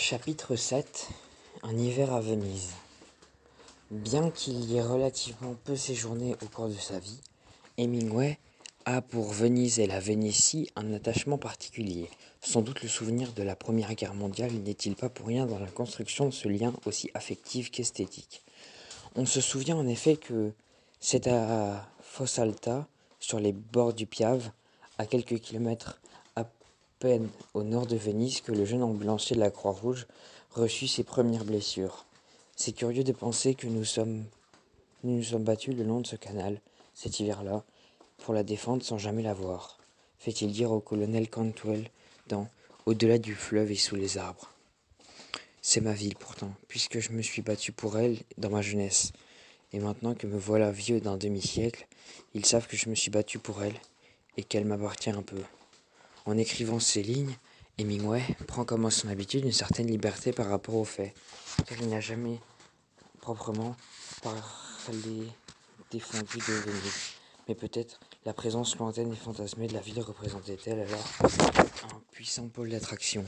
Chapitre 7. Un hiver à Venise. Bien qu'il y ait relativement peu séjourné au cours de sa vie, Hemingway a pour Venise et la Vénétie un attachement particulier. Sans doute le souvenir de la Première Guerre mondiale n'est-il pas pour rien dans la construction de ce lien aussi affectif qu'esthétique. On se souvient en effet que c'est à Fossalta, sur les bords du Piave, à quelques kilomètres à peine au nord de Venise, que le jeune ambulancier de la Croix-Rouge reçut ses premières blessures. C'est curieux de penser que nous nous sommes battus le long de ce canal, cet hiver-là, pour la défendre sans jamais la voir, fait-il dire au colonel Cantwell dans Au-delà du fleuve et sous les arbres. C'est ma ville pourtant, puisque je me suis battu pour elle dans ma jeunesse. Et maintenant que me voilà vieux d'un demi-siècle, ils savent que je me suis battu pour elle et qu'elle m'appartient un peu. En écrivant ces lignes, Hemingway prend comme à son habitude une certaine liberté par rapport aux faits, car il n'a jamais proprement parlé défendu de Venise. Mais peut-être la présence lointaine et fantasmée de la ville représentait-elle alors un puissant pôle d'attraction.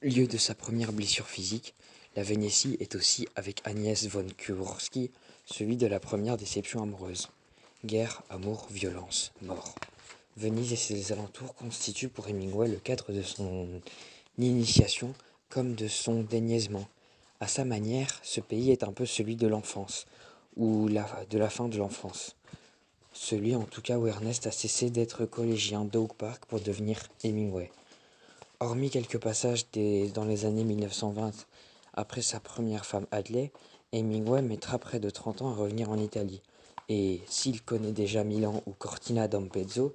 Lieu de sa première blessure physique, la Vénétie est aussi, avec Agnès von Kurski, celui de la première déception amoureuse. Guerre, amour, violence, mort. Venise et ses alentours constituent pour Hemingway le cadre de son initiation comme de son déniaisement. À sa manière, ce pays est un peu celui de l'enfance, ou de la fin de l'enfance. Celui en tout cas où Ernest a cessé d'être collégien d'Oak Park pour devenir Hemingway. Hormis quelques passages dans les années 1920, après sa première femme Hadley, Hemingway mettra près de 30 ans à revenir en Italie. Et s'il connaît déjà Milan ou Cortina d'Ampezzo,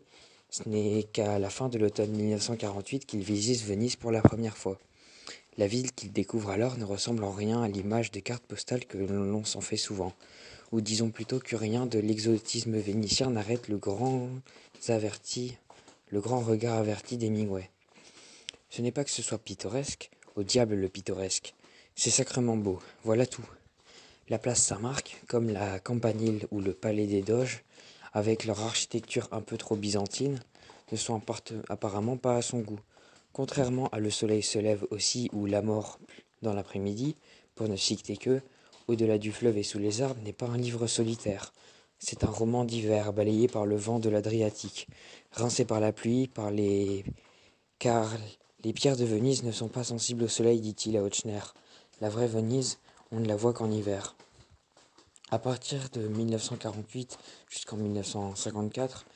ce n'est qu'à la fin de l'automne 1948 qu'il visite Venise pour la première fois. La ville qu'il découvre alors ne ressemble en rien à l'image des cartes postales que l'on s'en fait souvent. Ou disons plutôt que rien de l'exotisme vénitien n'arrête le grand regard averti d'Hemingway. Ce n'est pas que ce soit pittoresque, au diable le pittoresque. C'est sacrément beau, voilà tout. La place Saint-Marc, comme la Campanile ou le Palais des Doges, avec leur architecture un peu trop byzantine, ne sont apparemment pas à son goût. Contrairement à Le Soleil se lève aussi ou La Mort dans l'après-midi, pour ne citer que Au-delà du fleuve et sous les arbres n'est pas un livre solitaire. C'est un roman d'hiver balayé par le vent de l'Adriatique, rincé par la pluie, car les pierres de Venise ne sont pas sensibles au soleil, dit-il à Ochner. La vraie Venise, on ne la voit qu'en hiver. À partir de 1948 jusqu'en 1954,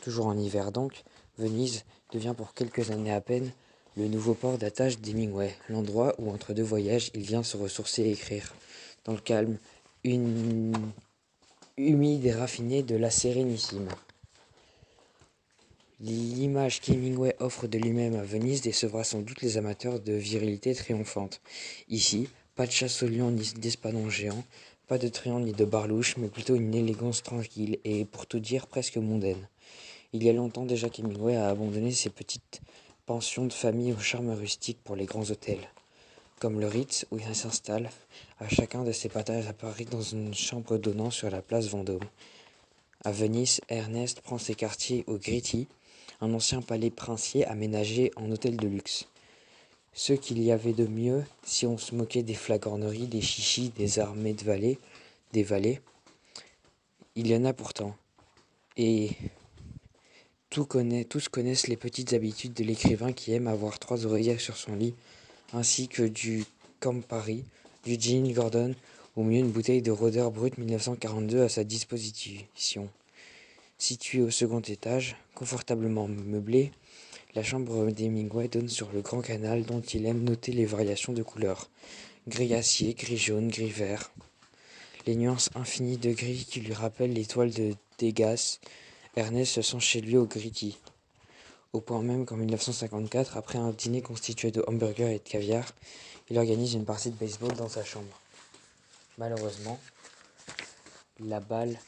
toujours en hiver donc, Venise devient pour quelques années à peine le nouveau port d'attache d'Hemingway, l'endroit où entre deux voyages il vient se ressourcer et écrire, dans le calme humide et raffiné de la Sérénissime. L'image qu'Hemingway offre de lui-même à Venise décevra sans doute les amateurs de virilité triomphante. Ici, pas de chasse au lion ni d'espadon géant, pas de triangle ni de barlouche, mais plutôt une élégance tranquille et, pour tout dire, presque mondaine. Il y a longtemps déjà qu'Hemingway a abandonné ses petites pensions de famille au charme rustique pour les grands hôtels, comme le Ritz, où il s'installe à chacun de ses passages à Paris dans une chambre donnant sur la place Vendôme. À Venise, Ernest prend ses quartiers au Gritti, un ancien palais princier aménagé en hôtel de luxe. Ce qu'il y avait de mieux, si on se moquait des flagorneries, des chichis, des armées des valets, il y en a pourtant. Et tous connaissent les petites habitudes de l'écrivain qui aime avoir 3 oreillers sur son lit, ainsi que du Campari, du gin Gordon, ou mieux une bouteille de Roder Brut 1942 à sa disposition. Située au second étage, confortablement meublée, la chambre d'Hemingway donne sur le grand canal dont il aime noter les variations de couleurs. Gris acier, gris jaune, gris vert. Les nuances infinies de gris qui lui rappellent l'étoile de Degas. Ernest se sent chez lui au Gritti. Au point même qu'en 1954, après un dîner constitué de hamburgers et de caviar, il organise une partie de baseball dans sa chambre. Malheureusement, la balle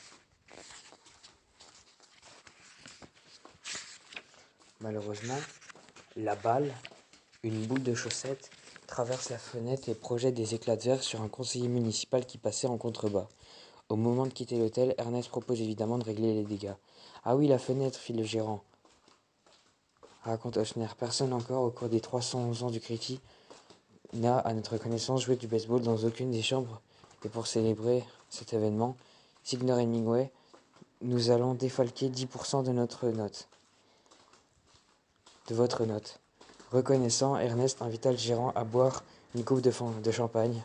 une boule de chaussette, traverse la fenêtre et projette des éclats de verre sur un conseiller municipal qui passait en contrebas. Au moment de quitter l'hôtel, Ernest propose évidemment de régler les dégâts. Ah oui, la fenêtre, fit le gérant, raconte Ochner. Personne encore, au cours des 311 ans du Gritti, n'a, à notre connaissance, joué du baseball dans aucune des chambres. Et pour célébrer cet événement, Signor Hemingway, nous allons défalquer 10% de votre note. Reconnaissant, Ernest invita le gérant à boire une coupe de champagne.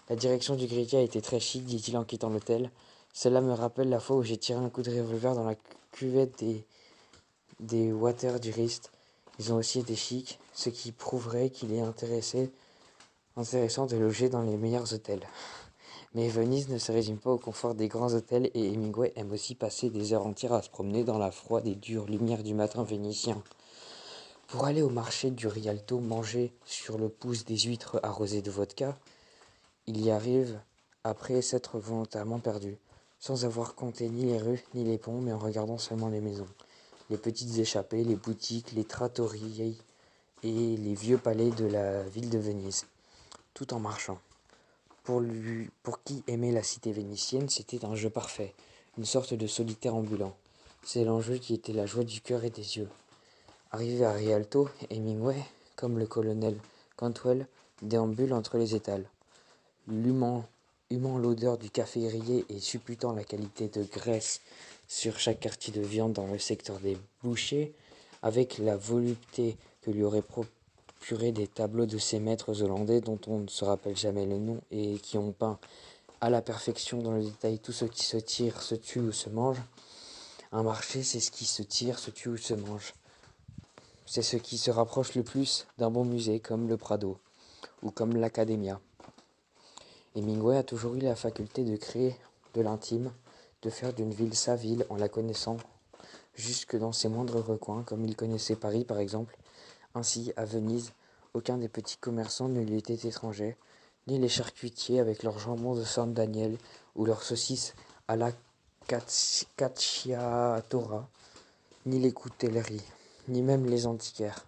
La direction du grenier a été très chic, dit-il en quittant l'hôtel. Cela me rappelle la fois où j'ai tiré un coup de revolver dans la cuvette des Water du Rist. Ils ont aussi été chics, ce qui prouverait qu'il est intéressant de loger dans les meilleurs hôtels. Mais Venise ne se résume pas au confort des grands hôtels et Hemingway aime aussi passer des heures entières à se promener dans la froide et dure lumière du matin vénitien. Pour aller au marché du Rialto manger sur le pouce des huîtres arrosées de vodka, il y arrive après s'être volontairement perdu, sans avoir compté ni les rues ni les ponts, mais en regardant seulement les maisons, les petites échappées, les boutiques, les trattorie et les vieux palais de la ville de Venise, tout en marchant. Pour qui aimait la cité vénitienne, c'était un jeu parfait, une sorte de solitaire ambulant. C'est l'enjeu qui était la joie du cœur et des yeux. Arrivé à Rialto, Hemingway, comme le colonel Cantwell, déambule entre les étals, humant l'odeur du café grillé et supputant la qualité de graisse sur chaque quartier de viande dans le secteur des bouchers, avec la volupté que lui auraient procuré des tableaux de ces maîtres hollandais dont on ne se rappelle jamais le nom et qui ont peint à la perfection dans le détail tout ce qui se tire, se tue ou se mange. Un marché, c'est ce qui se tire, se tue ou se mange. C'est ce qui se rapproche le plus d'un bon musée comme le Prado ou comme l'Accademia. Hemingway a toujours eu la faculté de créer de l'intime, de faire d'une ville sa ville en la connaissant jusque dans ses moindres recoins, comme il connaissait Paris par exemple. Ainsi, à Venise, aucun des petits commerçants ne lui était étranger, ni les charcutiers avec leur jambon de San Daniel ou leurs saucisses à la cacciatora, ni les coutelleries, ni même les antiquaires.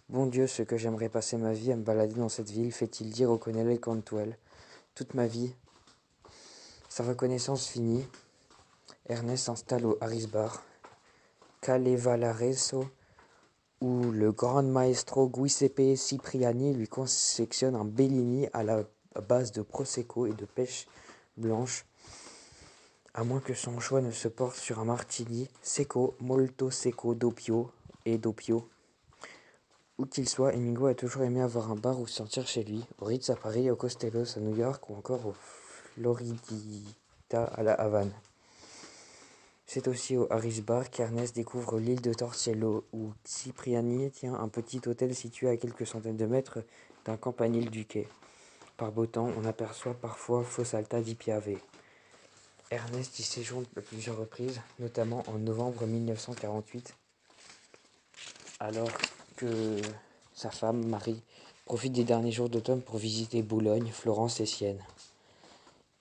Bon Dieu, ce que j'aimerais passer ma vie à me balader dans cette ville, fait-il dire au colonel Cantwell. Toute ma vie. Sa reconnaissance finie, Ernest s'installe au Harris Bar, Calevalareso, où le grand maestro Giuseppe Cipriani lui confectionne un Bellini à la base de Prosecco et de pêche blanche, à moins que son choix ne se porte sur un martini secco, molto secco doppio et doppio. Où qu'il soit, Hemingway a toujours aimé avoir un bar où se sentir chez lui, au Ritz à Paris, au Costellos à New York ou encore au Floridita à la Havane. C'est aussi au Harris Bar qu'Ernest découvre l'île de Torcello, où Cipriani tient un petit hôtel situé à quelques centaines de mètres d'un campanile du quai. Par beau temps, on aperçoit parfois Fossalta di Piave. Ernest y séjourne à plusieurs reprises, notamment en novembre 1948, alors que sa femme, Marie, profite des derniers jours d'automne pour visiter Boulogne, Florence et Sienne,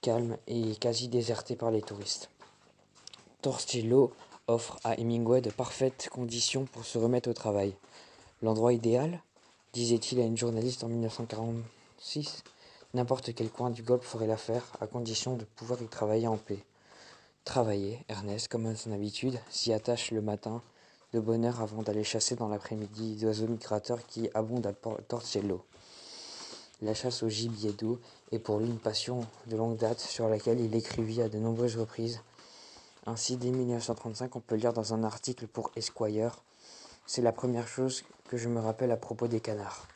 calme et quasi désertée par les touristes. Torcello offre à Hemingway de parfaites conditions pour se remettre au travail. L'endroit idéal, disait-il à une journaliste en 1946, n'importe quel coin du Golfe ferait l'affaire, à condition de pouvoir y travailler en paix. Travailler, Ernest, comme à son habitude, s'y attache le matin, de bonne heure avant d'aller chasser dans l'après-midi d'oiseaux migrateurs qui abondent à Torcello. La chasse au gibier d'eau est pour lui une passion de longue date sur laquelle il écrivit à de nombreuses reprises. Ainsi, dès 1935, on peut lire dans un article pour Esquire, c'est la première chose que je me rappelle à propos des canards.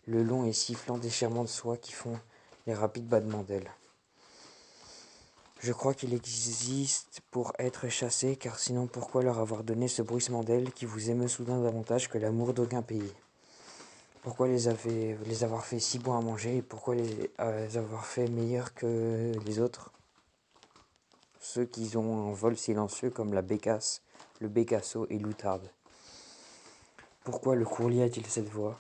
Le long et sifflant déchirement de soie qui font les rapides battements d'ailes. Je crois qu'il existe pour être chassé, car sinon pourquoi leur avoir donné ce bruissement d'ailes qui vous émeut soudain davantage que l'amour d'aucun pays? Pourquoi les avoir fait si bons à manger et pourquoi les avoir fait meilleurs que les autres? Ceux qui ont un vol silencieux comme la bécasse, le bécasso et l'outarde. Pourquoi le courlier a-t-il cette voix?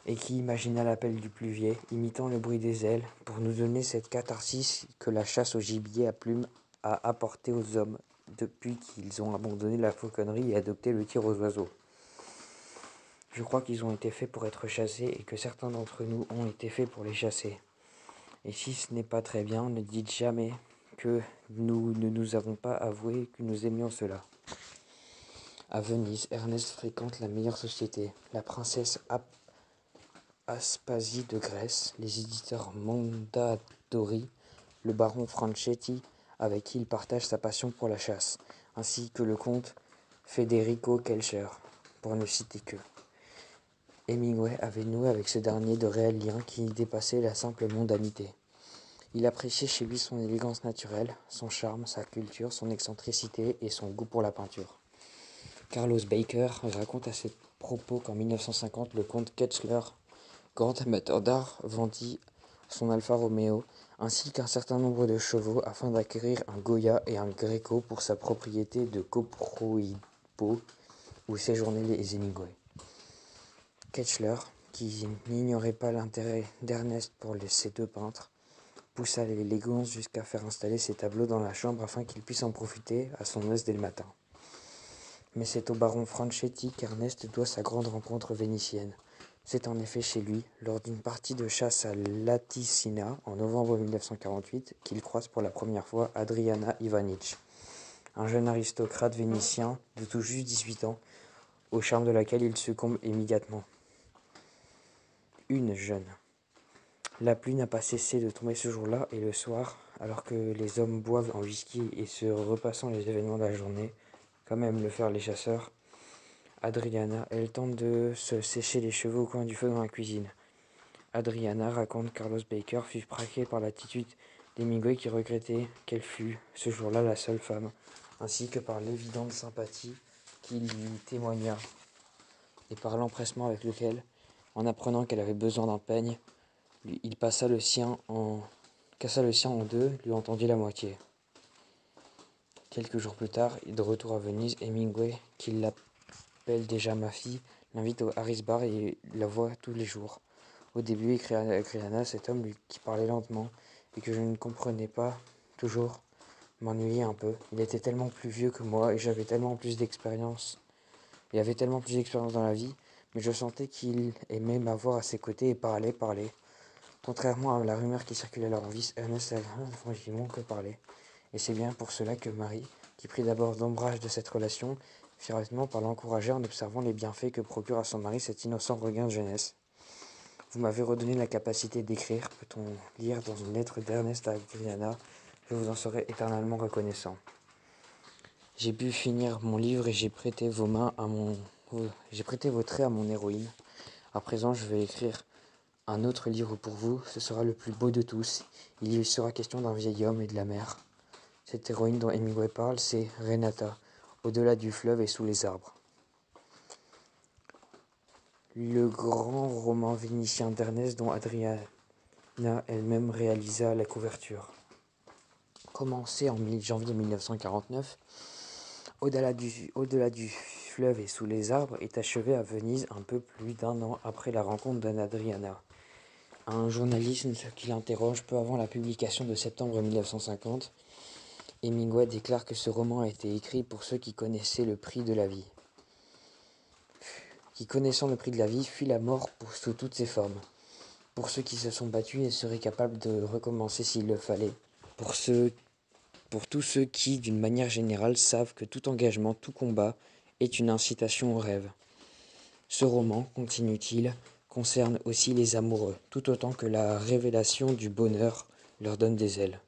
Et qui imagina l'appel du pluvier, imitant le bruit des ailes, pour nous donner cette catharsis que la chasse au gibier à plumes a apporté aux hommes depuis qu'ils ont abandonné la fauconnerie et adopté le tir aux oiseaux. Je crois qu'ils ont été faits pour être chassés et que certains d'entre nous ont été faits pour les chasser. Et si ce n'est pas très bien, ne dites jamais que nous ne nous avons pas avoué que nous aimions cela. À Venise, Ernest fréquente la meilleure société, la princesse Aspasie de Grèce, les éditeurs Mondadori, le baron Franchetti, avec qui il partage sa passion pour la chasse, ainsi que le comte Federico Kelcher, pour ne citer qu'eux. Hemingway avait noué avec ce dernier de réels liens qui dépassaient la simple mondanité. Il appréciait chez lui son élégance naturelle, son charme, sa culture, son excentricité et son goût pour la peinture. Carlos Baker raconte à ses propos qu'en 1950, le comte Ketchler, grand amateur d'art, vendit son Alfa Romeo ainsi qu'un certain nombre de chevaux afin d'acquérir un Goya et un Greco pour sa propriété de Coproipo où séjournaient les Hemingway. Ketchler, qui n'ignorait pas l'intérêt d'Ernest pour ces deux peintres, poussa l'élégance jusqu'à faire installer ses tableaux dans la chambre afin qu'il puisse en profiter à son aise dès le matin. Mais c'est au baron Franchetti qu'Ernest doit sa grande rencontre vénitienne. C'est en effet chez lui, lors d'une partie de chasse à Laticina en novembre 1948, qu'il croise pour la première fois Adriana Ivanic, un jeune aristocrate vénitien de tout juste 18 ans, au charme de laquelle il succombe immédiatement. Une jeune. La pluie n'a pas cessé de tomber ce jour-là et le soir, alors que les hommes boivent en whisky et se repassant les événements de la journée, comme aiment le faire les chasseurs, Adriana, elle tente de se sécher les cheveux au coin du feu dans la cuisine. Adriana raconte Carlos Baker fut frappé par l'attitude d'Hemingway qui regrettait qu'elle fût, ce jour-là, la seule femme, ainsi que par l'évidente sympathie qu'il lui témoigna et par l'empressement avec lequel, en apprenant qu'elle avait besoin d'un peigne, il cassa le sien en deux, lui en tendit la moitié. Quelques jours plus tard, de retour à Venise, Hemingway, qui l'appelle déjà ma fille, l'invite au Harris Bar et la voit tous les jours. Au début, écrit Anna, cet homme qui parlait lentement et que je ne comprenais pas toujours, m'ennuyait un peu. Il était tellement plus vieux que moi et j'avais tellement plus d'expérience. Il avait tellement plus d'expérience dans la vie, mais je sentais qu'il aimait m'avoir à ses côtés et parler. Contrairement à la rumeur qui circulait alors en vice, Ernest avait franchement que parler. Et c'est bien pour cela que Marie, qui prit d'abord d'ombrage de cette relation, fit rapidement par l'encourager en observant les bienfaits que procure à son mari cet innocent regain de jeunesse. Vous m'avez redonné la capacité d'écrire, peut-on lire dans une lettre d'Ernest à Adriana. Je vous en serai éternellement reconnaissant. J'ai pu finir mon livre et j'ai prêté vos traits à mon héroïne. À présent, je vais écrire un autre livre pour vous. Ce sera le plus beau de tous. Il y sera question d'un vieil homme et de la mer. Cette héroïne dont Hemingway parle, c'est Renata, au-delà du fleuve et sous les arbres. Le grand roman vénitien d'Ernest dont Adriana elle-même réalisa la couverture. Commencé en janvier 1949, Au-delà du fleuve et sous les arbres est achevé à Venise un peu plus d'un an après la rencontre d'Adriana. Un journaliste qui l'interroge peu avant la publication de septembre 1950, Hemingway déclare que ce roman a été écrit pour ceux qui connaissaient le prix de la vie. Qui connaissant le prix de la vie fuient la mort sous toutes ses formes. Pour ceux qui se sont battus et seraient capables de recommencer s'il le fallait. Pour tous ceux qui, d'une manière générale, savent que tout engagement, tout combat est une incitation au rêve. Ce roman, continue-t-il, concerne aussi les amoureux, tout autant que la révélation du bonheur leur donne des ailes.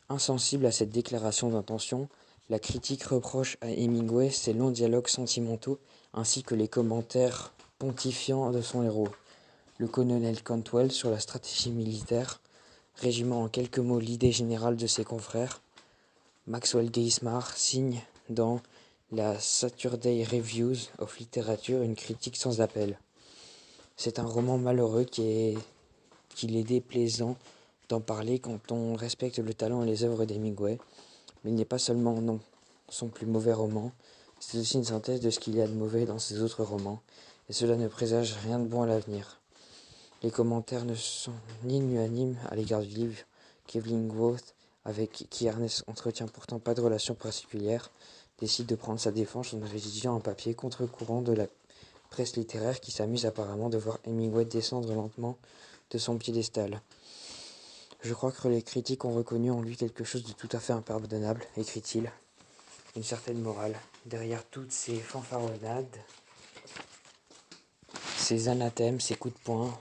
Insensible à cette déclaration d'intention, la critique reproche à Hemingway ses longs dialogues sentimentaux ainsi que les commentaires pontifiants de son héros. Le colonel Cantwell sur la stratégie militaire, résumant en quelques mots l'idée générale de ses confrères. Maxwell Geismar signe dans la Saturday Reviews of Literature une critique sans appel. C'est un roman malheureux qu'il est déplaisant d'en parler quand on respecte le talent et les œuvres d'Hemingway, mais il n'est pas seulement son plus mauvais roman, c'est aussi une synthèse de ce qu'il y a de mauvais dans ses autres romans, et cela ne présage rien de bon à l'avenir. Les commentaires ne sont ni unanimes à l'égard du livre qu'Illingworth, avec qui Ernest entretient pourtant pas de relation particulière, décide de prendre sa défense en rédigeant un papier contre-courant de la presse littéraire qui s'amuse apparemment de voir Hemingway descendre lentement de son piédestal. Je crois que les critiques ont reconnu en lui quelque chose de tout à fait impardonnable, écrit-il, une certaine morale. Derrière toutes ces fanfaronnades, ses anathèmes, ses coups de poing,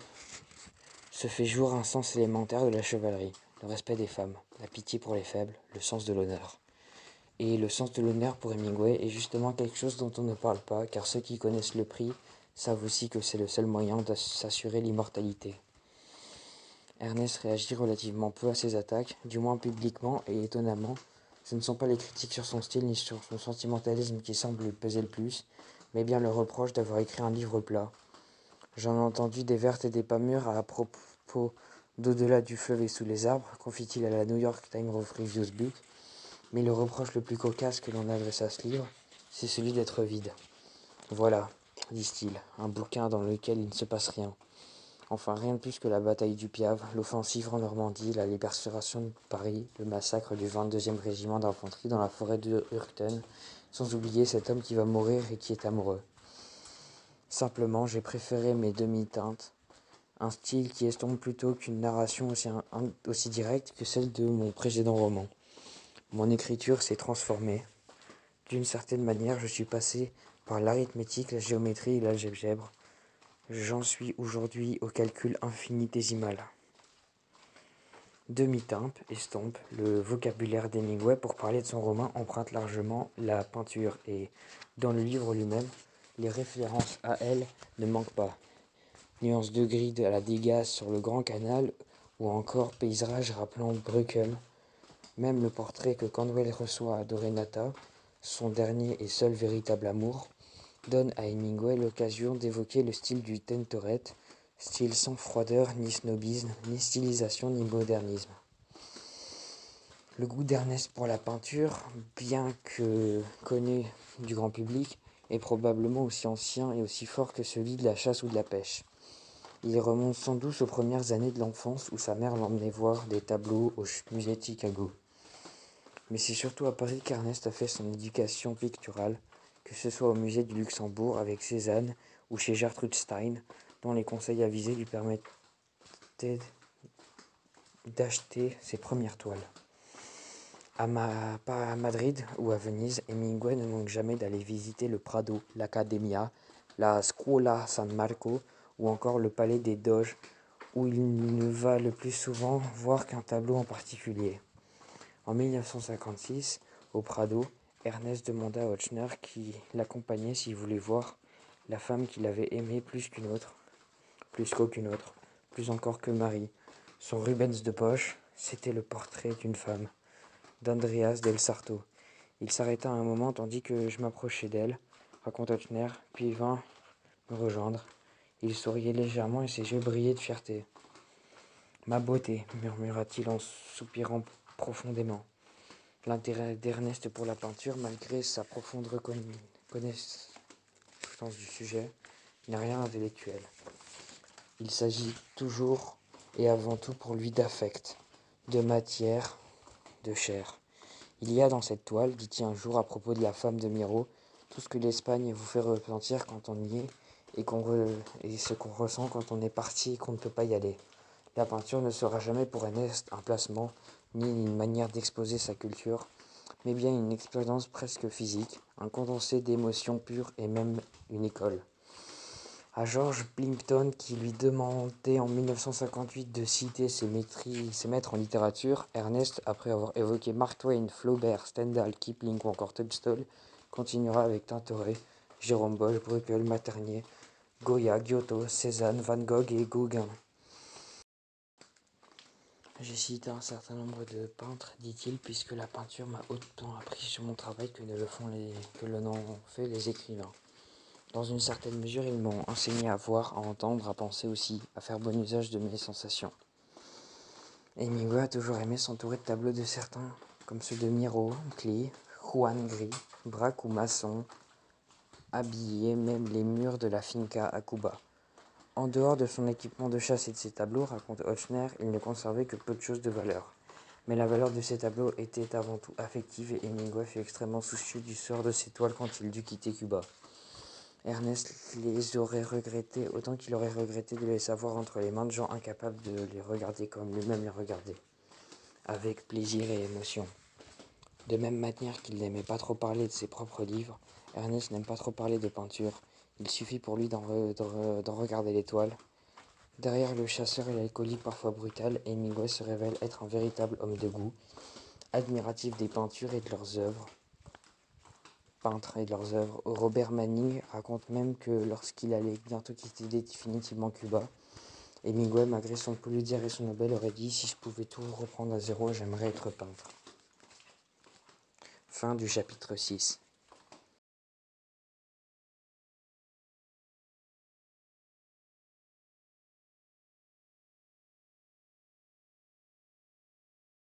se fait jour un sens élémentaire de la chevalerie, le respect des femmes, la pitié pour les faibles, le sens de l'honneur. Et le sens de l'honneur pour Hemingway est justement quelque chose dont on ne parle pas, car ceux qui connaissent le prix savent aussi que c'est le seul moyen de s'assurer l'immortalité. Ernest réagit relativement peu à ces attaques, du moins publiquement, et étonnamment, ce ne sont pas les critiques sur son style ni sur son sentimentalisme qui semblent lui peser le plus, mais bien le reproche d'avoir écrit un livre plat. J'en ai entendu des vertes et des pas mûres à propos d'Au-delà du fleuve et sous les arbres, confie-t-il à la New York Times of Reviews Book, mais le reproche le plus cocasse que l'on adresse à ce livre, c'est celui d'être vide. Voilà, disent-ils, un bouquin dans lequel il ne se passe rien. Enfin, rien de plus que la bataille du Piave, l'offensive en Normandie, la libération de Paris, le massacre du 22e régiment d'infanterie dans la forêt de Hurten, sans oublier cet homme qui va mourir et qui est amoureux. Simplement, j'ai préféré mes demi-teintes, un style qui estompe plutôt qu'une narration aussi directe que celle de mon précédent roman. Mon écriture s'est transformée. D'une certaine manière, je suis passé par l'arithmétique, la géométrie et l'algèbre. J'en suis aujourd'hui au calcul infinitésimal. Demi-teinte, estompe, le vocabulaire d'Hemingway pour parler de son roman emprunte largement la peinture et, dans le livre lui-même, les références à elle ne manquent pas. Nuances de gris à la Degas sur le Grand Canal ou encore paysage rappelant Bruckheim. Même le portrait que Candwell reçoit d'Orenata, son dernier et seul véritable amour, donne à Hemingway l'occasion d'évoquer le style du Tintoret, style sans froideur, ni snobisme, ni stylisation, ni modernisme. Le goût d'Ernest pour la peinture, bien que connu du grand public, est probablement aussi ancien et aussi fort que celui de la chasse ou de la pêche. Il remonte sans doute aux premières années de l'enfance où sa mère l'emmenait voir des tableaux au musée de Chicago. Mais c'est surtout à Paris qu'Ernest a fait son éducation picturale, que ce soit au musée du Luxembourg avec Cézanne ou chez Gertrude Stein, dont les conseils avisés lui permettaient d'acheter ses premières toiles. À Madrid ou à Venise, Hemingway ne manque jamais d'aller visiter le Prado, l'Accademia, la Scuola San Marco ou encore le Palais des Doges, où il ne va le plus souvent voir qu'un tableau en particulier. En 1956, au Prado, Ernest demanda à Ochsner qui l'accompagnait s'il voulait voir la femme qu'il avait aimée plus qu'aucune autre, plus encore que Marie. Son Rubens de poche, c'était le portrait d'une femme, d'Andreas del Sarto. Il s'arrêta un moment tandis que je m'approchais d'elle, raconte Ochsner, puis il vint me rejoindre. Il souriait légèrement et ses yeux brillaient de fierté. « Ma beauté » murmura-t-il en soupirant profondément. L'intérêt d'Ernest pour la peinture, malgré sa profonde connaissance du sujet, n'est rien d'intellectuel. Il s'agit toujours et avant tout pour lui d'affect, de matière, de chair. Il y a dans cette toile, dit-il un jour à propos de la femme de Miro, tout ce que l'Espagne vous fait ressentir quand on y est et ce qu'on ressent quand on est parti et qu'on ne peut pas y aller. La peinture ne sera jamais pour Ernest un placement, ni une manière d'exposer sa culture, mais bien une expérience presque physique, un condensé d'émotions pures et même une école. À George Plimpton, qui lui demandait en 1958 de citer ses maîtres en littérature, Ernest, après avoir évoqué Mark Twain, Flaubert, Stendhal, Kipling ou encore Tolstoï, continuera avec Tintoret, Jérôme Bosch, Bruegel, Maternier, Goya, Giotto, Cézanne, Van Gogh et Gauguin. J'ai cité un certain nombre de peintres, dit-il, puisque la peinture m'a autant appris sur mon travail que n'en fait les écrivains. Dans une certaine mesure, ils m'ont enseigné à voir, à entendre, à penser aussi, à faire bon usage de mes sensations. Hemingway a toujours aimé s'entourer de tableaux de certains, comme ceux de Miro, Klee, Juan Gris, Braque ou Masson, habillaient même les murs de la finca à Cuba. En dehors de son équipement de chasse et de ses tableaux, raconte Ochsner, il ne conservait que peu de choses de valeur. Mais la valeur de ces tableaux était avant tout affective et Hemingway fut extrêmement soucieux du sort de ses toiles quand il dut quitter Cuba. Ernest les aurait regrettés autant qu'il aurait regretté de les savoir entre les mains de gens incapables de les regarder comme lui-même les regardait, avec plaisir et émotion. De même manière qu'il n'aimait pas trop parler de ses propres livres, Ernest n'aime pas trop parler de peinture. Il suffit pour lui d'en regarder l'étoile. Derrière le chasseur et l'alcoolique parfois brutal, Hemingway se révèle être un véritable homme de goût, admiratif des peintures et de leurs œuvres. Robert Manning raconte même que lorsqu'il allait bientôt quitter définitivement Cuba, Hemingway, malgré son Pulitzer et son Nobel, aurait dit « Si je pouvais tout reprendre à zéro, j'aimerais être peintre ». Fin du chapitre 6.